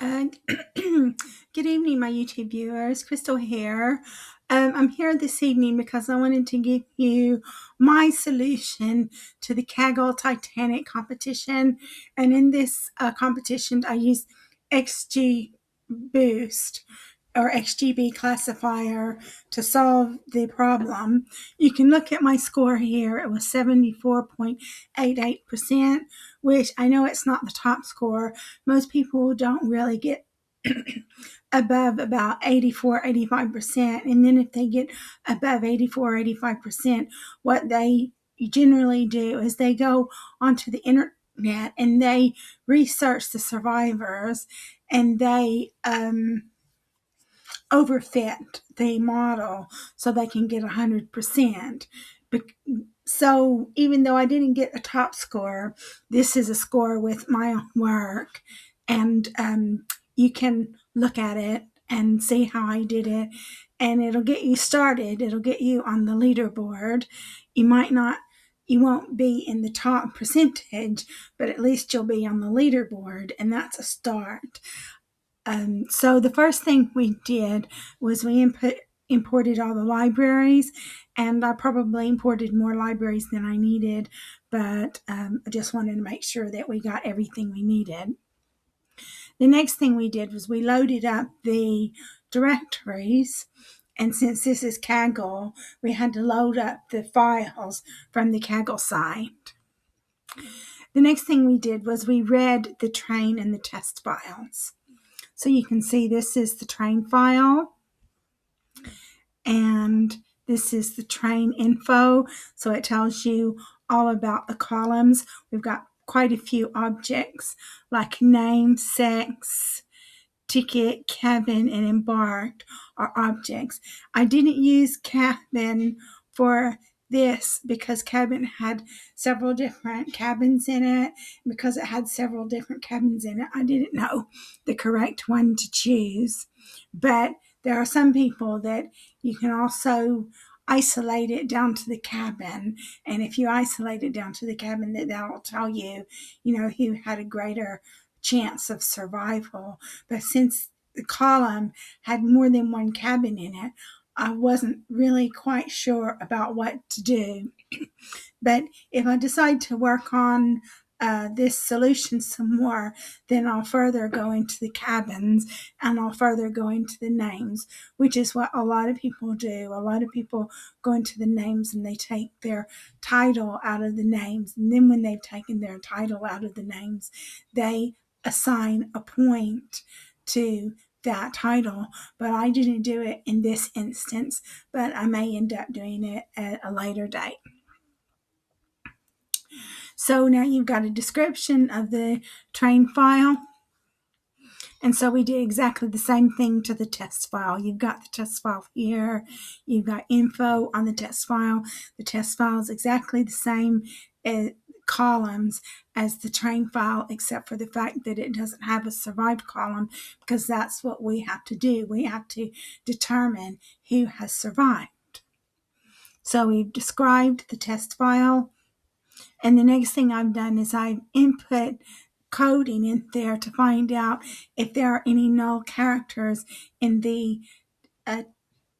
Uh, Good evening, my YouTube viewers. Crystal here. I'm here this evening because I wanted to give you my solution to the Kaggle Titanic competition. And in this competition, I used XG Boost or XGB classifier to solve the problem. You can look at my score here. It was 74.88%, which I know it's not the top score. Most people don't really get above about 85%. And then if they get above 85%, what they generally do is they go onto the internet and they research the survivors and they overfit the model so they can get 100%. So even though I didn't get a top score, this is a score with my own work, and you can look at it and see how I did it, and it'll get you started. It'll get you on the leaderboard. You won't be in the top percentage, but at least you'll be on the leaderboard, and that's a start. So the first thing we did was we imported all the libraries, and I probably imported more libraries than I needed, but I just wanted to make sure that we got everything we needed. The next thing we did was we loaded up the directories, and since this is Kaggle, we had to load up the files from the Kaggle site. The next thing we did was we read the train and the test files. So you can see this is the train file, and this is the train info. So it tells you all about the columns. We've got quite a few objects like name, sex, ticket, cabin, and embarked are objects. I didn't use cabin for this because cabin had several different cabins in it. Because it had several different cabins in it, I didn't know the correct one to choose. But there are some people that you can also isolate it down to the cabin, and if you isolate it down to the cabin, that'll tell you, who had a greater chance of survival. But since the column had more than one cabin in it, I wasn't really quite sure about what to do. But if I decide to work on this solution some more, then I'll further go into the cabins and I'll further go into the names, which is what a lot of people do. A lot of people go into the names and they take their title out of the names. And then when they've taken their title out of the names, they assign a point to that title. But I didn't do it in this instance, but I may end up doing it at a later date. So now you've got a description of the train file. And so we did exactly the same thing to the test file. You've got the test file here. You've got info on the test file. The test file is exactly the same columns as the train file, except for the fact that it doesn't have a survived column, because that's what we have to do. We have to determine who has survived. So we've described the test file. And the next thing I've done is I've input coding in there to find out if there are any null characters in the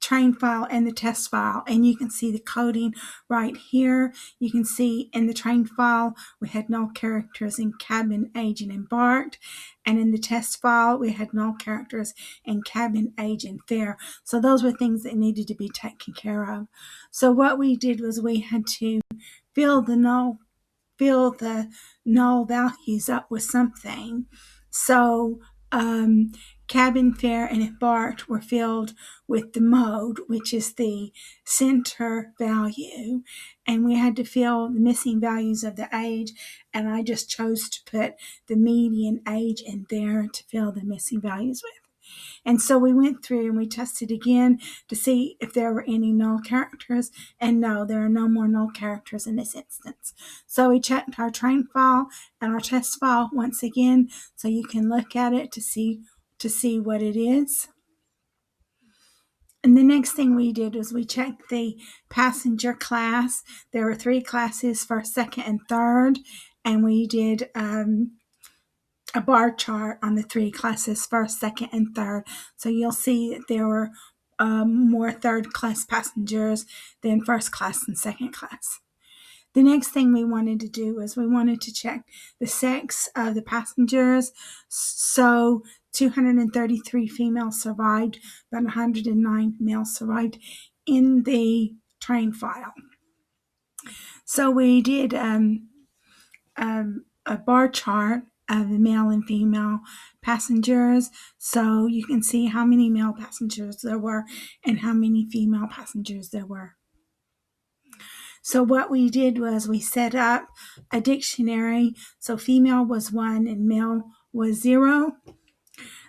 train file and the test file. And you can see the coding right here. You can see in the train file, we had null characters in cabin, age, and embarked. And in the test file, we had null characters in cabin, age, and fare. So those were things that needed to be taken care of. So what we did was we had to fill the null values up with something. So cabin, fare, and embarked were filled with the mode, which is the center value, and we had to fill the missing values of the age, and I just chose to put the median age in there to fill the missing values with. And so we went through and we tested again to see if there were any null characters. And no, there are no more null characters in this instance. So we checked our train file and our test file once again, so you can look at it to see what it is. And the next thing we did was we checked the passenger class. There were 3 classes, first, second, and third. And we did a bar chart on the three classes, first, second, and third. So you'll see that there were more third class passengers than first class and second class. The next thing we wanted to do was we wanted to check the sex of the passengers. So 233 females survived, but 109 males survived in the train file. So we did a bar chart of the male and female passengers, so you can see how many male passengers there were and how many female passengers there were. So what we did was we set up a dictionary. So female was 1 and male was 0.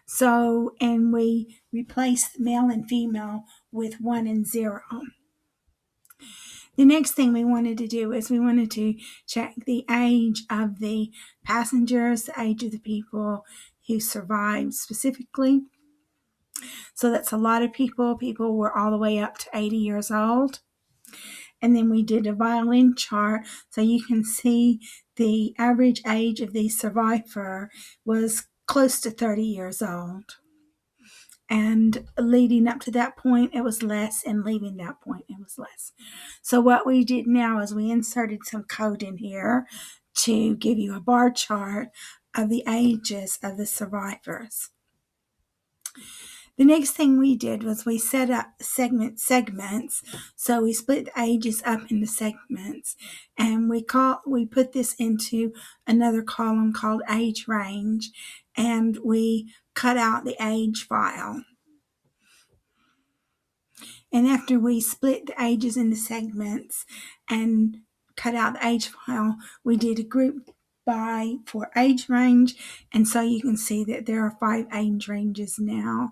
So, and we replaced male and female with 1 and 0. The next thing we wanted to do is we wanted to check the age of the passengers, the age of the people who survived specifically. So that's a lot of people. People were all the way up to 80 years old. And then we did a violin chart, so you can see the average age of the survivor was close to 30 years old. And leading up to that point, it was less, and leaving that point, it was less. So what we did now is we inserted some code in here to give you a bar chart of the ages of the survivors. The next thing we did was we set up segments. So we split the ages up into segments, and we put this into another column called age range, and we cut out the age file. And after we split the ages into segments and cut out the age file, we did a group by for age range, and so you can see that there are 5 age ranges now.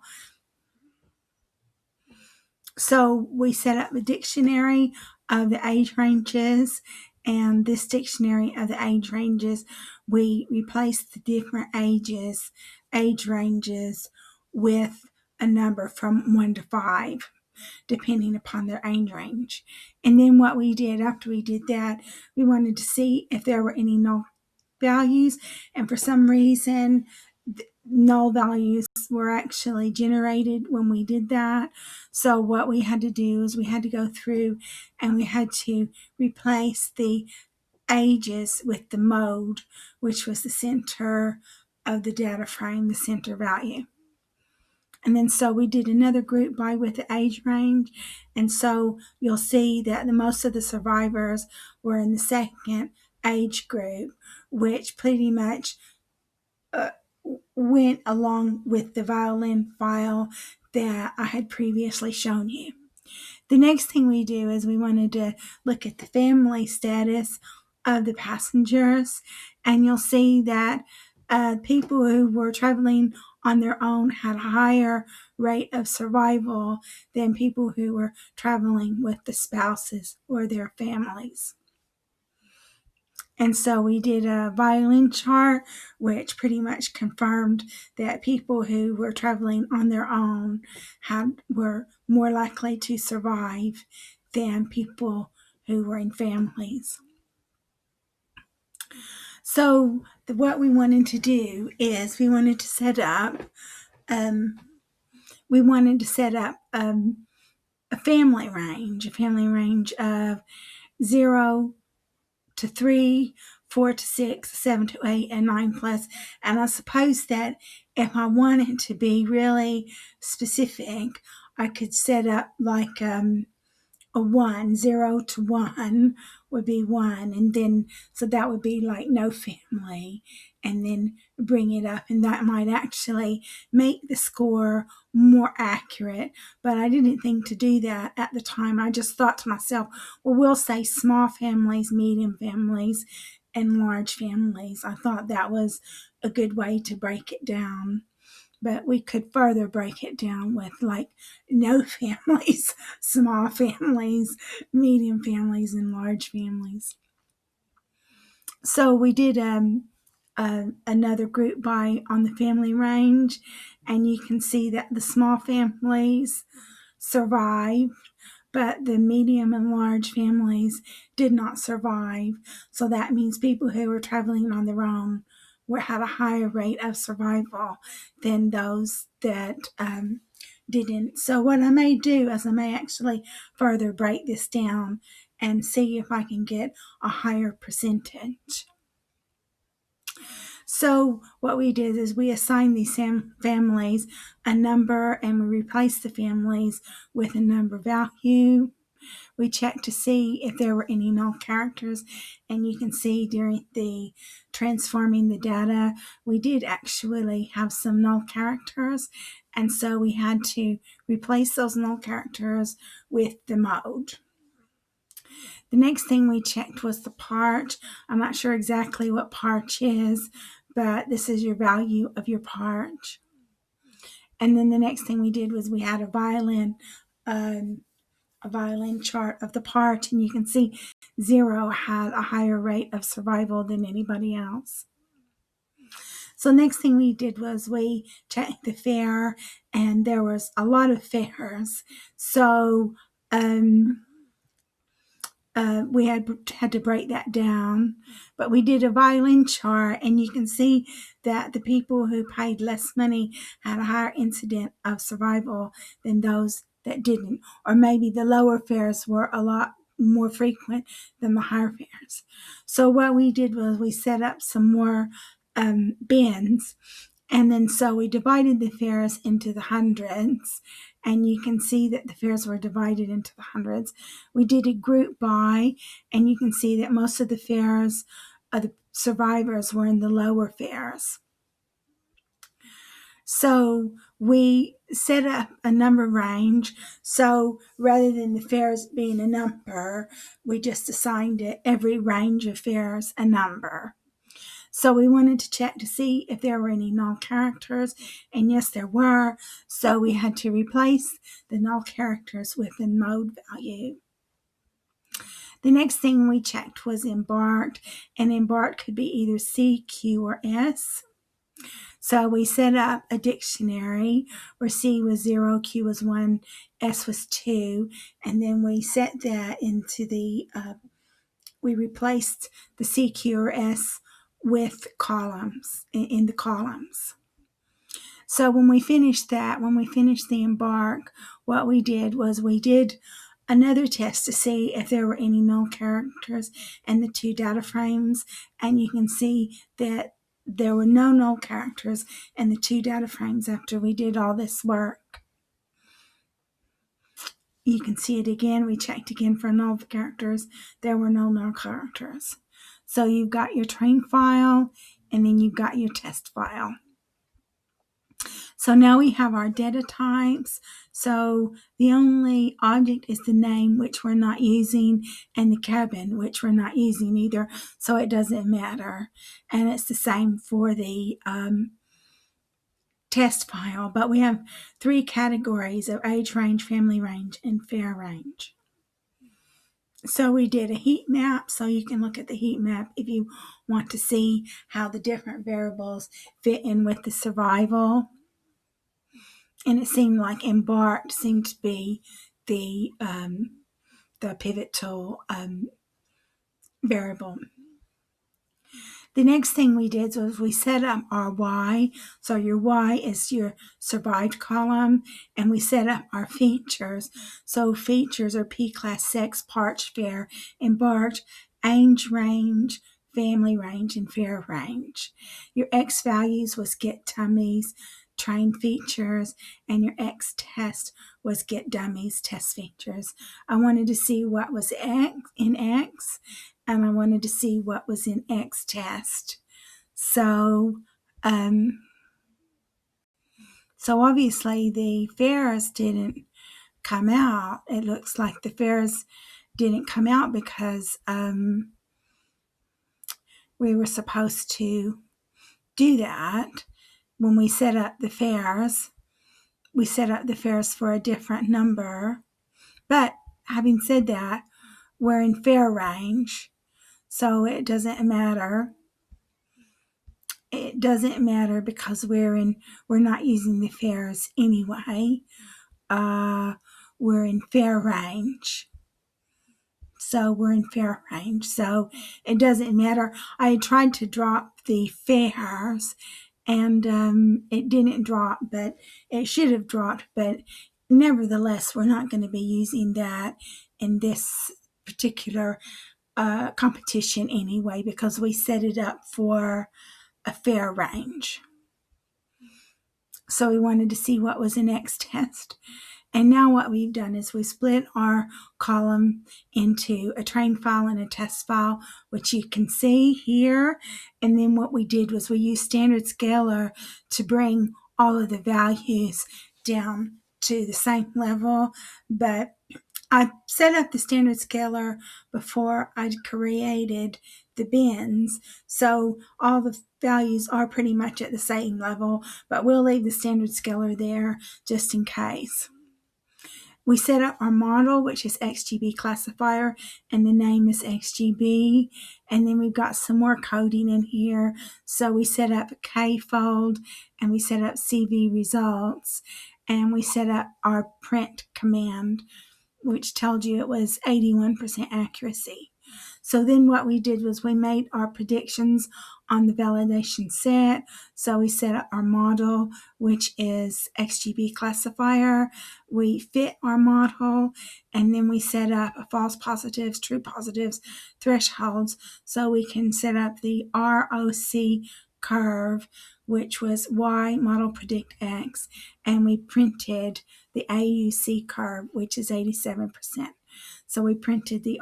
So we set up a dictionary of the age ranges, and this dictionary of the age ranges, we replaced the different age ranges with a number from 1 to 5, depending upon their age range. And then what we did after we did that, we wanted to see if there were any null values, and for some reason null values were actually generated when we did that. So what we had to do is we had to go through and we had to replace the ages with the mode, which was the center of the data frame, the center value. And then so we did another group by with the age range, and so you'll see that the most of the survivors were in the second age group, which pretty much went along with the violin file that I had previously shown you. The next thing we do is we wanted to look at the family status of the passengers, and you'll see that people who were traveling on their own had a higher rate of survival than people who were traveling with the spouses or their families. And so we did a violin chart, which pretty much confirmed that people who were traveling on their own were more likely to survive than people who were in families. So what we wanted to do is we wanted to set up a family range of 0 to 3, 4 to 6, 7 to 8, and 9 plus. And I suppose that if I wanted to be really specific, I could set up like a 1, 0 to 1 would be 1, and then so that would be like no family, and then bring it up, and that might actually make the score more accurate. But I didn't think to do that at the time. I just thought to myself, well, we'll say small families, medium families, and large families. I thought that was a good way to break it down. But we could further break it down with like no families, small families, medium families, and large families. So we did another group by on the family range, and you can see that the small families survived, but the medium and large families did not survive. So that means people who were traveling on their own had a higher rate of survival than those that didn't. So what I may do is I may actually further break this down and see if I can get a higher percentage. So what we did is we assigned these families a number, and we replaced the families with a number value. We checked to see if there were any null characters, and you can see during the transforming the data, we did actually have some null characters, and so we had to replace those null characters with the mode. The next thing we checked was the part. I'm not sure exactly what part is, but this is your value of your part. And then the next thing we did was we had a violin chart of the part, and you can see 0 had a higher rate of survival than anybody else. So next thing we did was we checked the fare, and there was a lot of fares. So we had to break that down, but we did a violin chart, and you can see that the people who paid less money had a higher incident of survival than those that didn't, or maybe the lower fares were a lot more frequent than the higher fares. So what we did was we set up some more bins, and then so we divided the fares into the hundreds, and you can see that the fares were divided into the hundreds. We did a group by, and you can see that most of the fares of the survivors were in the lower fares. So we set up a number range. So rather than the fares being a number, we just assigned it every range of fares a number. So we wanted to check to see if there were any null characters, and yes, there were. So we had to replace the null characters with the mode value. The next thing we checked was embarked, and embarked could be either C, Q, or S. So we set up a dictionary where C was 0, Q was 1, S was 2, and then we set that into the, we replaced the C, Q, or S with columns, in the columns. So when we finished that, when we finished the embark, what we did was we did another test to see if there were any null characters in the two data frames, and you can see that there were no null characters in the two data frames after we did all this work. You can see it again. We checked again for null characters. There were no null characters. So you've got your train file, and then you've got your test file. So now we have our data types. So the only object is the name, which we're not using, and the cabin, which we're not using either. So it doesn't matter. And it's the same for the test file. But we have 3 categories of age range, family range, and fare range. So we did a heat map, so you can look at the heat map if you want to see how the different variables fit in with the survival. And it seemed like embarked seemed to be the pivotal variable. The next thing we did was we set up our Y. So your Y is your survived column, and we set up our features. So features are P class, sex, part, fare, embarked, age range, family range, and fare range. Your X values was get dummies, train features, and your X test was get dummies, test features. I wanted to see what was in X, and I wanted to see what was in X test. So obviously the fares didn't come out. It looks like the fares didn't come out because we were supposed to do that when we set up the fares. We set up the fares for a different number. But having said that, we're in fare range, so it doesn't matter. It doesn't matter because we're not using the fares anyway. We're in fare range. So we're in fare range. So it doesn't matter. I tried to drop the fares, and it didn't drop, but it should have dropped. But nevertheless, we're not going to be using that in this particular competition anyway, because we set it up for a fare range. So we wanted to see what was the next test. And now what we've done is we split our column into a train file and a test file, which you can see here. And then what we did was we used standard scaler to bring all of the values down to the same level. But I set up the standard scaler before I created the bins, so all the values are pretty much at the same level, but we'll leave the standard scaler there just in case. We set up our model, which is XGBClassifier, and the name is XGB. And then we've got some more coding in here. So we set up a K-fold, and we set up CV results, and we set up our print command, which told you it was 81% accuracy. So then what we did was we made our predictions on the validation set. So we set up our model, which is XGBClassifier. We fit our model, and then we set up a false positives, true positives thresholds, so we can set up the ROC curve, which was Y model predict X, and we printed the AUC curve, which is 87%. So we printed the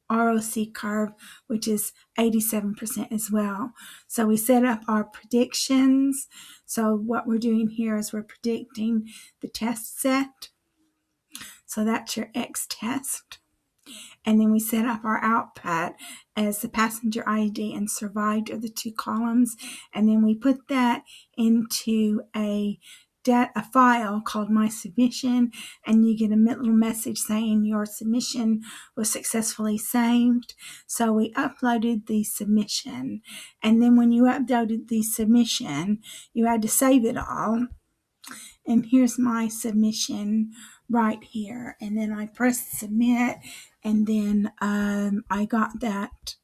ROC curve, which is 87% as well. So we set up our predictions. So what we're doing here is we're predicting the test set. So that's your X test. And then we set up our output as the passenger ID and survived are the two columns. And then we put that into a file called My Submission, and you get a little message saying your submission was successfully saved. So we uploaded the submission, and then when you uploaded the submission, you had to save it all. And here's my submission right here. And then I pressed submit, and then I got that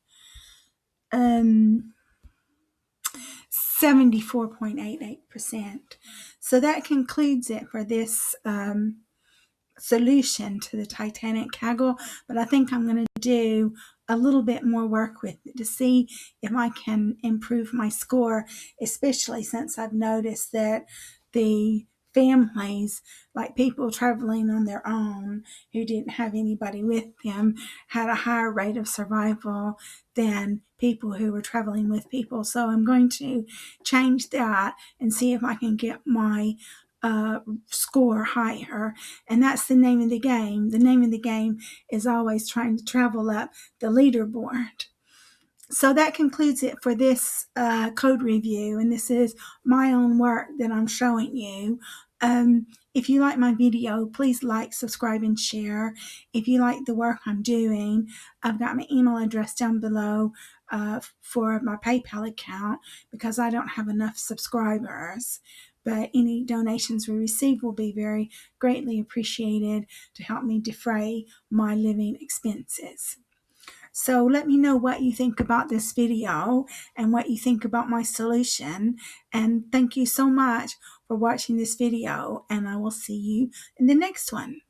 74.88%. So that concludes it for this solution to the Titanic Kaggle, but I think I'm going to do a little bit more work with it to see if I can improve my score, especially since I've noticed that the families, like people traveling on their own who didn't have anybody with them, had a higher rate of survival than people who were traveling with people. So I'm going to change that and see if I can get my score higher. And that's the name of the game. The name of the game is always trying to travel up the leaderboard. So that concludes it for this code review, and this is my own work that I'm showing you. If you like my video, please like, subscribe, and share. If you like the work I'm doing, I've got my email address down below for my PayPal account because I don't have enough subscribers. But any donations we receive will be very greatly appreciated to help me defray my living expenses. So let me know what you think about this video and what you think about my solution. And thank you so much for watching this video, and I will see you in the next one.